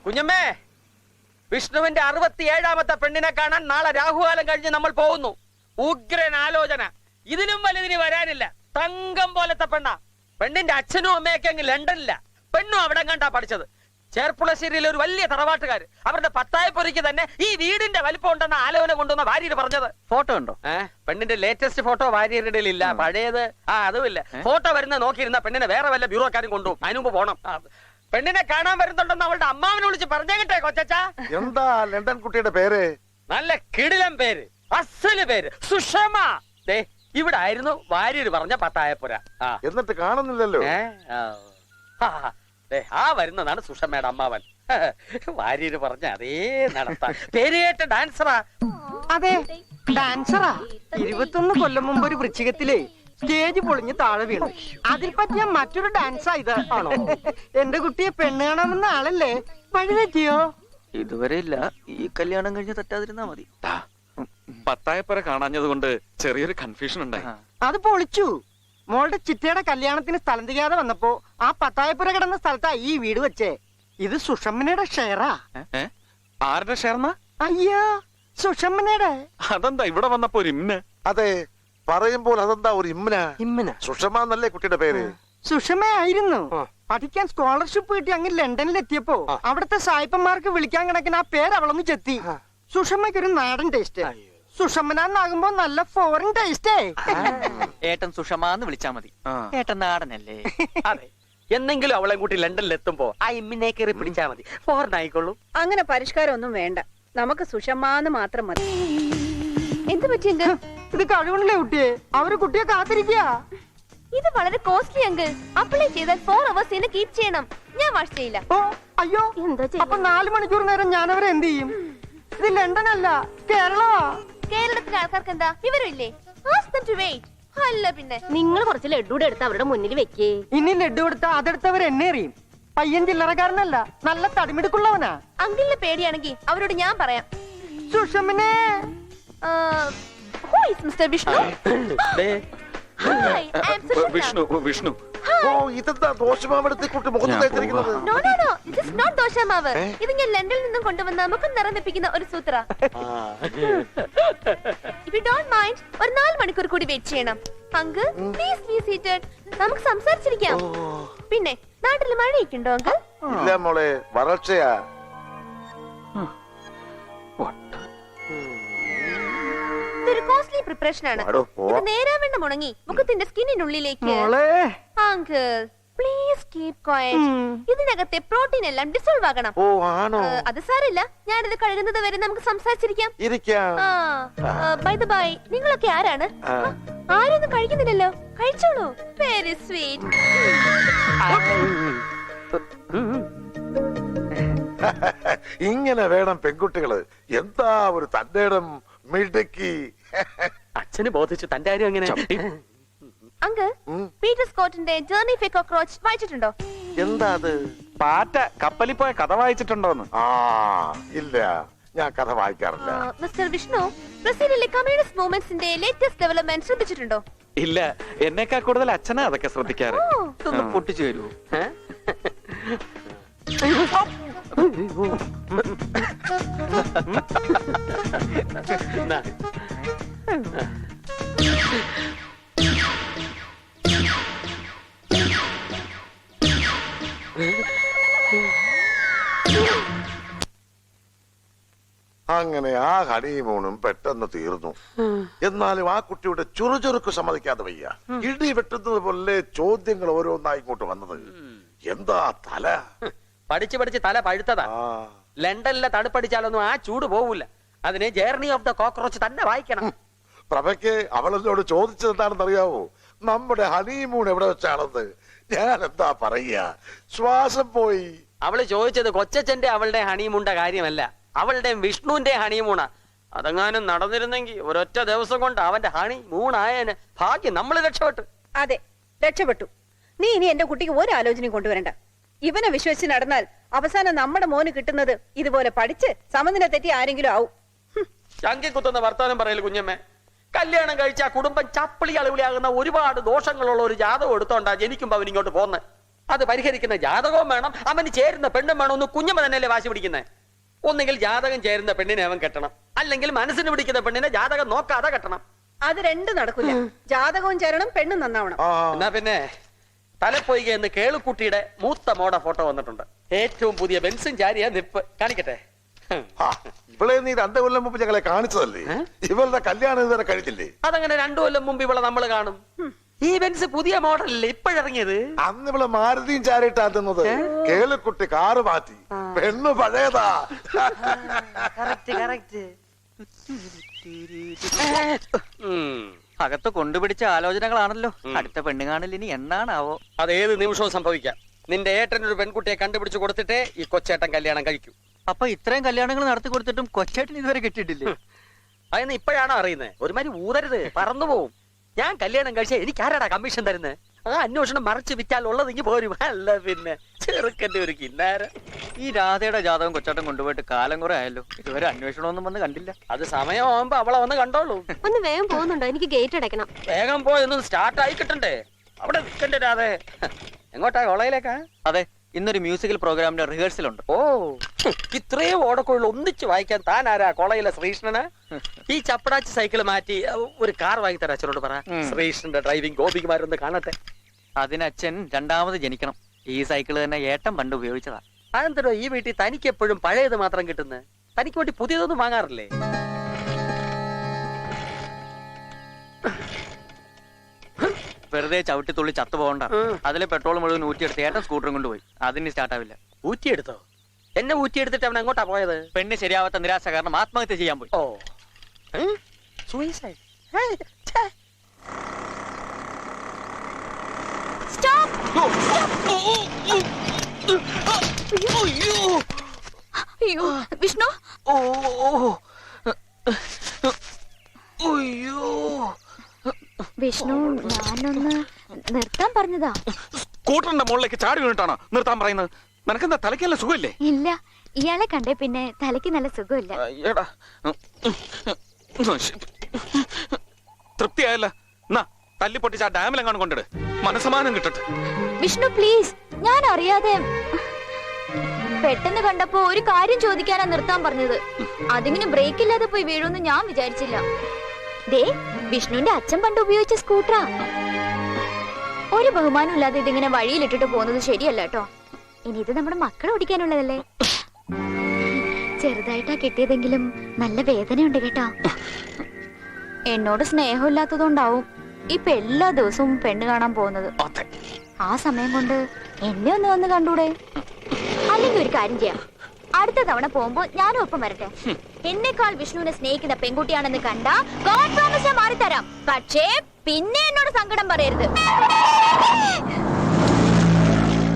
കുഞ്ഞമ്മേ, വിഷ്ണുവിന്റെ 67ാമത്തെ പെണ്ണിനെ കാണാൻ നാളെ രാഹുകാലം കഴിഞ്ഞ് നമ്മൾ പോകുന്നു. ഉഗ്രൻ ആലോചന. ഇതിലും വലുതിന് വരാനില്ല. തങ്കം പോലത്തെ പെണ്ണ. പെണ്ണിന്റെ അച്ഛനും അമ്മയൊക്കെ അങ്ങ് ലണ്ടനില്ല. പെണ്ണും അവിടെ കണ്ടാ പഠിച്ചത്. ചേർപ്പുളശ്ശേരിയിലെ ഒരു വലിയ തറവാട്ടുകാർ. അവരുടെ പത്തായപ്പുരയ്ക്ക് തന്നെ ഈ വീടിന്റെ വലിപ്പം ഉണ്ടെന്ന ആലോചന കൊണ്ടുവന്ന വാര്യര് പറഞ്ഞത്. ഫോട്ടോ ഉണ്ടോ? പെണ്ണിന്റെ ലേറ്റസ്റ്റ് ഫോട്ടോ വാര്യരുടെ ഇല്ല. പഴയത് അതുമില്ല. ഫോട്ടോ വരുന്ന നോക്കിയിരുന്ന പെണ്ണിനെ വേറെ വല്ല ബ്യൂറോക്കാരും കൊണ്ടുപോകും. അതിനുമ്പ് പോണം. പെണ്ണിനെ കാണാൻ വരുന്നുണ്ടെന്ന് അവളുടെ അമ്മാവനെ വിളിച്ച് പറഞ്ഞേക്കട്ടെ കൊച്ചാ. എന്താ ലണ്ടൻ കുട്ടിയുടെ പേര്? നല്ല കിടിലം പേര്, അസല് പേര്, സുഷമ. ഇവിടെ ആയിരുന്നു വാര്യര് പറഞ്ഞ പത്തായപ്പുര. എന്നിട്ട് കാണുന്നില്ലല്ലോ. ആ വരുന്നതാണ് സുഷമയുടെ അമ്മാവൻ. വാര്യര് പറഞ്ഞ അതേ നടത്താൻ പേര് കേട്ട ഡാൻസറാ. അതെ, ഡാൻസറാ. 21 കൊല്ലം മുമ്പ് ഒരു വൃശ്ചികത്തിലെ സ്റ്റേജ് പൊളിഞ്ഞ് താഴെ വീണു. അതിൽ പറ്റിയ മറ്റൊരു ഡാൻസാ ഇത്. ആണോ? എന്റെ കുട്ടിയെ പെണ്ണ് കാണാമെന്ന ആളല്ലേ? വഴി തെറ്റിയോ? ഇതുവരെ ഇല്ല. ഈ കല്യാണം കഴിഞ്ഞ് തെറ്റാതിരുന്നാ മതി. പത്തായപ്പുര കാണാഞ്ഞത് കൊണ്ട് ചെറിയൊരു കൺഫ്യൂഷൻ ഉണ്ടായി. അത് പൊളിച്ചു. മോളുടെ ചിറ്റയുടെ കല്യാണത്തിന് സ്ഥലം തികയാതെ വന്നപ്പോ ആ പത്തായപ്പുര കിടന്ന സ്ഥലത്താ ഈ വീട് വെച്ചേ. ഇത് സുഷമ്മനയുടെ ഷെയറാ. ആരുടെ ഷെയർന്നാ? അയ്യോ, സുഷമ്മനയുടെ. അതെന്താ ഇവിടെ വന്നപ്പോ ഒരു ഇമ്ന? അതെ, പറയുമ്പോൾ അതെന്താ ഒരു ഇമ്മന? സുഷമ എന്നല്ലേ കുട്ടിയുടെ പേര്? സുഷമയായിരുന്നു. പഠിക്കാൻ സ്കോളർഷിപ്പ് കിട്ടി അങ്ങ് ലണ്ടനിൽ എത്തിയപ്പോ അവിടുത്തെ സായിപ്പന്മാർക്ക് വിളിക്കാൻ കിടക്കുന്ന ആ പേര് അവളൊന്ന് ചെത്തി. സുഷമ്മയ്ക്ക് ഒരു നാടൻ ടേസ്റ്റ്, സുഷമ്മനാകുമ്പോ നല്ല ഫോറിൻ ടേസ്റ്റേ. ഏട്ടൻ സുഷമാന്ന് വിളിച്ചാ മതി. ഏട്ടൻ നാടനല്ലേ? അതെ, എന്നെങ്കിലും അവളെ കൂട്ടി ലണ്ടനിൽ എത്തുമ്പോ ആ ഇമ്മിനെ കയറി പിടിച്ചാ മതി. ഫോറിൻ ആയിക്കൊള്ളൂ. അങ്ങനെ പരിഷ്കാരം ഒന്നും വേണ്ട. നമുക്ക് സുഷമാന്ന് മാത്രം മതി. എന്ത് പറ്റിയെങ്ക? ഇത് കഴിവണല്ലേ കുട്ടിയെ? അവര് കുട്ടിയെ കാത്തിരിക്കുക. ഇത് വളരെ കോസ്റ്റ്ലി അങ്കിൾ. അപ്ലൈ ചെയ്താൽ 4 hours കീപ് ചെയ്യണം. ഞാൻ വാഷ് ചെയ്യില്ല. ഓ അയ്യോ, അപ്പൊ 4 മണിക്കൂർ നേരം ഞാൻ അവരെ എന്ത് ചെയ്യും? ഇത് ലണ്ടൻ അല്ല, കേരളമാ. കേരളത്തിലെ ആൾക്കാർക്ക് എന്താ വിവരമില്ലേ? Ask them to wait. അല്ല പിന്നെ നിങ്ങൾ കുറച്ച് ലഡ്ഡൂടെ എടുത്ത് അവരുടെ മുന്നിൽ വെക്കേ. ഇനി ലഡ്ഡു കൊടുത്താ അതെടുത്തവർ എന്നെ അറിയും. പയ്യൻ ചില്ലറക്കാരനല്ല, നല്ല തടിമിടുക്കുള്ളവനാ. അങ്കിളിനെ പേടിയാണെങ്കിൽ അവരോട് ഞാൻ പറയാം. സുഷമനെ. Who is Mr. Vishnu? Hi, I am Sushmita. Vishnu. ഓ, ഇതെന്താ ദോശമാവെടുത്ത് കുട്ടി മുഖത്ത് തേച്ചിരിക്കുന്നത്? No, this is not ദോശമാവ്. ഇത് ഞാൻ ലണ്ടനിൽ നിന്നും കൊണ്ടുവന്ന മുഖം നിറം വെപ്പിക്കുന്ന ഒരു സൂത്ര. If you don't mind, ഒരു 4 മണിക്കൂർ കൂടി വെയിറ്റ് ചെയ്യണം. Uncle, please be seated. നമുക്ക് സംസാരിച്ചിരിക്കാം. പിന്നെ നാട്ടിൽ മഴയൊക്കെ ഉണ്ടോ അങ്കിൾ? ഇല്ല മോളെ, വരൾച്ചയാ. ഇതൊരു കോസ്റ്റ്ലി പ്രിപ്പറേഷൻ ആണ്. ഇത് നേരാവേണ്ട മുണങ്ങി മുഖത്തിന്റെ സ്കിന്നിനുള്ളിലേക്ക്. Uncle please keep quiet. ഇതിനകത്തെ പ്രോട്ടീൻ എല്ലാം ഡിസോൾവ് ആകണം. ഓ ആണോ? അത് സാരില്ല, ഞാനിത് കഴുകുന്നത് വരെ നമുക്ക് സംസാരിച്ചിരിക്കാം. ബൈ ദ ബൈ, നിങ്ങളൊക്കെ ആരാണ്? ആരൊന്നും കഴിക്കുന്നില്ലല്ലോ. കഴിച്ചോളൂ. Very sweet. ഇങ്ങനെ വേണം പെൺകുട്ടികള്. എന്താ ഒരു തന്റേടം, മിടുക്കി. അച്ഛന് ബോധിച്ചു. തന്റെ കാര്യം എങ്ങനെ? അങ്കിൾ, പീറ്റർ സ്കോട്ടിന്റെ ജേർണി ഓഫ് എ കോക്രോച്ച് വായിച്ചിട്ടുണ്ടോ? എന്താ അത്? പാറ്റ കപ്പലിൽ പോയ കഥ വായിച്ചിട്ടുണ്ടോന്ന്? ഇല്ല, ഞാൻ കഥ വായിക്കാറില്ല. മിസ്റ്റർ വിഷ്ണു, ബ്രസീലിലെ കമ്മ്യൂണിസ്റ്റ് മൂവ്മെന്റ്സിന്റെ ലേറ്റസ്റ്റ് ഡെവലപ്മെന്റ് ശ്രദ്ധിച്ചിട്ടുണ്ടോ? ഇല്ല, എന്നേക്കാൾ കൂടുതൽ അച്ഛനാ അതൊക്കെ ശ്രദ്ധിക്കാറ്. ഇതൊന്ന് പൊട്ടിച്ചു തരുമോ? അങ്ങനെ ആ ഹണിമൂണും പെട്ടെന്ന് തീർന്നു. എന്നാലും ആ കുട്ടിയുടെ ചുറുചുറുക്ക് സമ്മതിക്കാതെ വയ്യ. ഇടി വെട്ടുന്നത് പോലെ ചോദ്യങ്ങൾ ഓരോന്നായി ഇങ്ങോട്ട് വന്നത്. എന്താ തല? പഠിച്ച് തല പഴുത്തതാ. ലണ്ടനിലെ തണുപ്പടിച്ചാലൊന്നും ആ ചൂട് പോവില്ല. അതിന് ജേർണി ഓഫ് ദ കോക്രോച്ച് തന്നെ വായിക്കണം. പ്രഭയ്ക്ക് അവളെന്നോട് ചോദിച്ചത് എന്താണെന്ന് അറിയാവോ? നമ്മുടെ ഹണിമൂൺ എവിടെ വെച്ചാണെന്ന്. ഞാൻ എന്താ പറയാ, ശ്വാസം പോയി. അവള് ചോദിച്ചത് കൊച്ചച്ഛന്റെ അവളുടെ ഹണിമൂണിന്റെ കാര്യമല്ല, അവളുടെ വിഷ്ണുവിന്റെ ഹണിമൂണാ. അതെങ്ങാനും നടന്നിരുന്നെങ്കിൽ ഒരൊറ്റ ദിവസം കൊണ്ട് അവന്റെ ഹണിമൂണായന്. ഭാഗ്യം, നമ്മള് രക്ഷപ്പെട്ടു. അതെ, രക്ഷപ്പെട്ടു. നീ ഇനി എന്റെ കുട്ടിക്ക് ഒരു ആലോചനയും കൊണ്ടുവരണ്ട. ഇവനെ വിശ്വസിച്ച് നടന്നാൽ അവസാനം നമ്മുടെ മോന് കിട്ടുന്നത് ഇതുപോലെ പഠിച്ച് സമനില തെറ്റി ആരെങ്കിലും ആവും. ചങ്കി കുത്തുന്ന വർത്താനം പറയല് കുഞ്ഞമ്മേ. കല്യാണം കഴിച്ച കുടുംബം ചപ്പിളി അളിവിളിയാകുന്ന ഒരുപാട് ദോഷങ്ങളുള്ള ഒരു ജാതകം എടുത്തോണ്ടാ ജനിക്കുമ്പോ അവൻ ഇങ്ങോട്ട് പോന്ന്. അത് പരിഹരിക്കുന്ന ജാതകവും വേണം, അവന് ചേരുന്ന പെണ്ണും വേണം. ഒന്ന് കുഞ്ഞമ്മ തന്നെയല്ലേ വാശി പിടിക്കുന്നത്. ഒന്നെങ്കിൽ ജാതകം ചേരുന്ന പെണ്ണിനെ അവൻ കെട്ടണം, അല്ലെങ്കിൽ മനസ്സിന് പിടിക്കുന്ന പെണ്ണിനെ ജാതകം നോക്കാതെ കെട്ടണം. അത് രണ്ടും നടക്കില്ല. ജാതകവും ചേരണം, പെണ്ണും നന്നാവണം. എന്നാ പിന്നെ തലപ്പൊയ്ക എന്ന് കേളുക്കുട്ടിയുടെ മൂത്ത മോട ഫോട്ടോ വന്നിട്ടുണ്ട്. ഏറ്റവും പുതിയ ബെൻസും ചാരിയ നിപ്പ് കാണിക്കട്ടെ. ഇവളെ നീ 2 കൊല്ലം മുമ്പ് ഞങ്ങളെ കാണിച്ചതല്ലേ? ഇവളുടെ കല്യാണം ഇതുവരെ കഴിഞ്ഞില്ലേ? അതങ്ങനെ 2 കൊല്ലം മുമ്പ് ഇവിടെ നമ്മൾ കാണും. ഈ ബെൻസ് പുതിയ മോഡലല്ലേ ഇപ്പോഴിറങ്ങിയത്? അന്ന് ഇവള് മാരുതിയും ചാരിട്ടാ തിന്നത്. കേളുക്കുട്ടി കാറ് മാറ്റി, പെണ്ണ് പഴയതാ. അകത്ത് കൊണ്ടുപിടിച്ച ആലോചനകളാണല്ലോ. അടുത്ത പെണ്ണ് കാണൽ ഇനി എന്നാണാവോ? അത് ഏത് നിമിഷവും സംഭവിക്കാം. നിന്റെ ഏട്ടൻ ഒരു പെൺകുട്ടിയെ കണ്ടുപിടിച്ചു കൊടുത്തിട്ടേ ഈ കൊച്ചേട്ടൻ കല്യാണം കഴിക്കൂ. അപ്പൊ ഇത്രയും കല്യാണങ്ങൾ നടത്തി കൊടുത്തിട്ടും കൊച്ചേട്ടൻ ഇതുവരെ കിട്ടിയിട്ടില്ലേ? അതെന്ന് ഇപ്പോഴാണോ അറിയുന്നത്? ഒരുമാതിരി ഊതരുത്, പറന്നു പോവും. ഞാൻ കല്യാണം കഴിച്ച എനിക്ക് ആരാടാ കമ്മീഷൻ തരുന്നത്? ആ അന്വേഷണം മറച്ചു വിറ്റാൽ ഉള്ളത് ഇങ്ങ് പോരും. അല്ല പിന്നെ ചെറുക്കന്റെ ഒരു കിന്നാരം. ഈ രാധയുടെ ജാതകം കൊച്ചേട്ടൻ കൊണ്ടുപോയിട്ട് കാലം കുറെ ആയല്ലോ, ഇതുവരെ അന്വേഷണമൊന്നും വന്ന് കണ്ടില്ല. അത് സമയമാകുമ്പോ അവളെ വന്ന് കണ്ടോളൂ. ഒന്ന് വേഗം പോകുന്നുണ്ടോ? എനിക്ക് ഗേറ്റ് അടയ്ക്കണം. വേഗം പോയൊന്നും സ്റ്റാർട്ട് ആയി കിട്ടണ്ടേ? അവിടെ നിൽക്കണ്ടേ രാധേ? എങ്ങോട്ടാ? കോളേജിലേക്കാ? അതെ, ഇന്നൊരു മ്യൂസിക്കൽ പ്രോഗ്രാമിന്റെ റിഹേഴ്സൽ ഉണ്ട്. ഓ, ഇത്രയും ഓടക്കുള്ള ഒന്നിച്ച് വായിക്കാൻ താൻ ആരാ? കോളേജിലെ ശ്രീകൃഷ്ണന്? ഈ ചപ്പടാച്ചി സൈക്കിൾ മാറ്റി ഒരു കാർ വാങ്ങി തരാ അച്ഛനോട് പറ. ശ്രീകൃഷ്ണന്റെ ഡ്രൈവിംഗ് ഗോപികുമാരൊന്ന് കാണട്ടെ. അതിനച്ഛൻ രണ്ടാമത് ജനിക്കണം. ഈ സൈക്കിൾ തന്നെ ഏട്ടൻ പണ്ട് ഉപയോഗിച്ചതാ. അതെന്തോ ഈ വീട്ടിൽ തനിക്ക് എപ്പോഴും പഴയത് മാത്രം കിട്ടുന്നത്? തനിക്ക് വേണ്ടി പുതിയതൊന്നും വാങ്ങാറില്ലേ? വെറുതെ ചവിട്ടി തുള്ളി ചത്തു പോകണ്ട. അതിലെ പെട്രോൾ മുഴുവൻ ഊറ്റിയെടുത്ത് ഏട്ടൻ സ്കൂട്ടറും കൊണ്ടുപോയി. അതിന് സ്റ്റാർട്ട് ആവില്ല. ഊറ്റിയെടുത്തോ? എന്നെ ഊറ്റിയെടുത്തിട്ട് അവൻ എങ്ങോട്ടാ പോയത്? പെണ്ണ് ശരിയാവാത്ത നിരാശ കാരണം ആത്മഹത്യ ചെയ്യാൻ പോയി. ഓ, സൂയിസൈഡ്. അയ്യോ വിഷ്ണു, വിഷ്ണു ഞാനൊന്ന് നിർത്താൻ പറഞ്ഞതാ. സ്കൂട്ടറിന്റെ മുകളിലേക്ക് ചാടി വീണിട്ടാണോ നിർത്താൻ പറയുന്നത്? നിനക്കെന്താ തലയ്ക്കല്ല സുഖമില്ലേ? ഇല്ല, ഇയാളെ കണ്ടേ പിന്നെ തലയ്ക്ക് നല്ല സുഖമില്ല. അയ്യടാ, തൃപ്തിയായല്ല. എന്നാ തല്ലി പൊട്ടിച്ച് ആ ഡാമിലെങ്ങാണ് കൊണ്ടിട്, മനസ്സമാനം കിട്ടട്ടെ. വിഷ്ണു പ്ലീസ്, ഞാൻ അറിയാതെ പെട്ടെന്ന് കണ്ടപ്പോ ഒരു കാര്യം ചോദിക്കാനാ നിർത്താൻ പറഞ്ഞത്. അതിങ്ങനെ ബ്രേക്ക് ഇല്ലാതെ പോയി വീഴുമെന്ന് ഞാൻ വിചാരിച്ചില്ല. ദേ, വിഷ്ണുവിന്റെ അച്ഛൻ പണ്ട് ഉപയോഗിച്ച സ്കൂട്ടറാ. ഒരു ബഹുമാനം ഇല്ലാതെ ഇതിങ്ങനെ വഴിയിലിട്ടിട്ട് പോകുന്നത് ശരിയല്ല കേട്ടോ. ഇനി ഇത് നമ്മുടെ മക്കൾ ഓടിക്കാനുള്ളതല്ലേ. ചെറുതായിട്ടാ കിട്ടിയതെങ്കിലും നല്ല വേദനയുണ്ട് കേട്ടോ. എന്നോട് സ്നേഹമില്ലാത്തതുകൊണ്ടാവും ഇപ്പൊ എല്ലാ ദിവസവും പെണ്ണ് കാണാൻ പോകുന്നത്. ആ സമയം കൊണ്ട് എന്നെ ഒന്ന് വന്ന് കണ്ടൂടെ? അല്ലെങ്കിൽ ഒരു കാര്യം ചെയ്യാം, അടുത്ത തവണ പോകുമ്പോ ഞാനും ഒപ്പം വരട്ടെ. എന്നെക്കാൾ വിഷ്ണുവിനെ സ്നേഹിക്കുന്ന പെൺകുട്ടിയാണെന്ന് കണ്ടാ ഗോഡ് പ്രോമിസ് മാറിത്തരാം. പക്ഷേ പിന്നെ എന്നോട് സങ്കടം പറയരുത്.